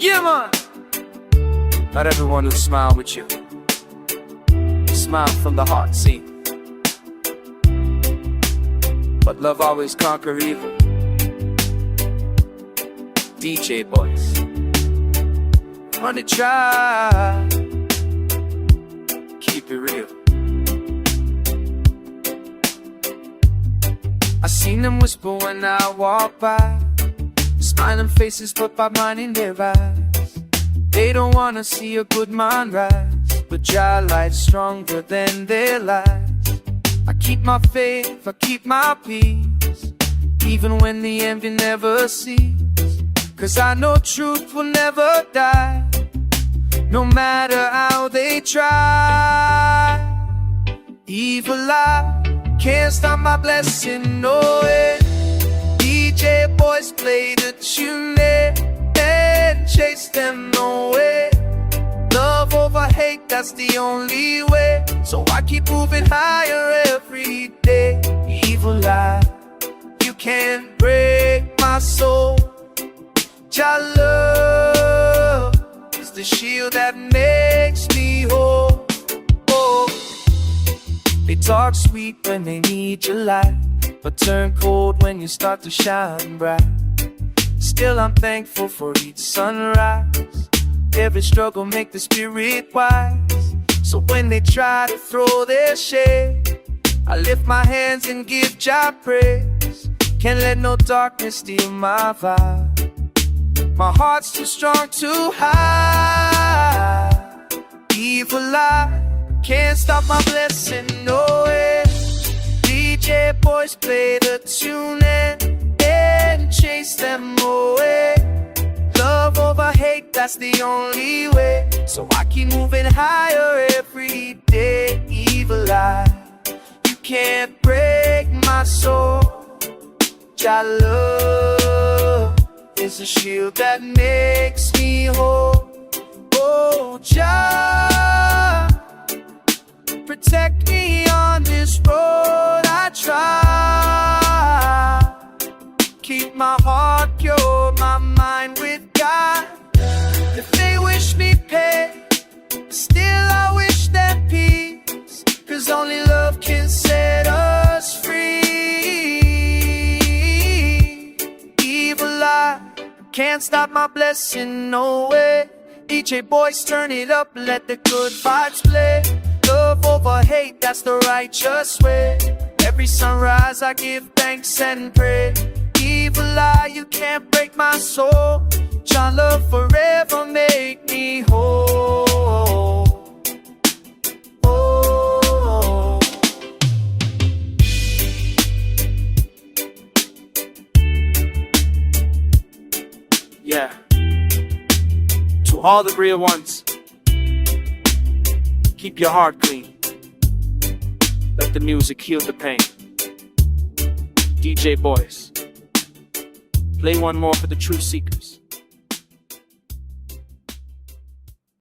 Yeah, man. Not everyone will smile with you. Smile from the heart, see. But love always conquer evil. DJ boys, wanna try. Keep it real. I seen them whisper when I walk by, smiling faces put my mind in their eyes. They don't wanna see a good man rise, but your light's stronger than their lies. I keep my faith, I keep my peace, even when the envy never ceases. 'Cause I know truth will never die, no matter how they try. Evil eye can't stop my blessing, no way. DJ boys play the tune and chase them away. Love over hate, that's the only way. So I keep moving higher every day. Evil eye, you can't break my soul. Your love is the shield that makes me whole. Oh. They talk sweet when they need your light, but turn cold when you start to shine bright. Still I'm thankful for each sunrise. Every struggle make the spirit wise. So when they try to throw their shade, I lift my hands and give Jah praise. Can't let no darkness steal my vibe. My heart's too strong to hide. Evil eye can't stop my blessing, no way. DJ boys play the tune and chase them away. Love over hate, that's the only way. So I keep moving higher every day. Evil eye, you can't break my soul. Your love is a shield that makes me whole. Oh, Jah, protect me on this road I try. Keep my heart pure, my mind with God. If they wish me pain, still I wish them peace. 'Cause only love can set us free. Evil eye can't stop my blessing, no way. DJ boys turn it up, let the good vibes play. Love over hate, that's the righteous way. Every sunrise I give thanks and pray. Evil eye, you can't break my soul. Your love forever make me whole. Oh. Yeah. To all the real ones, keep your heart clean. Let the music heal the pain. DJ boys, play one more for the truth seekers.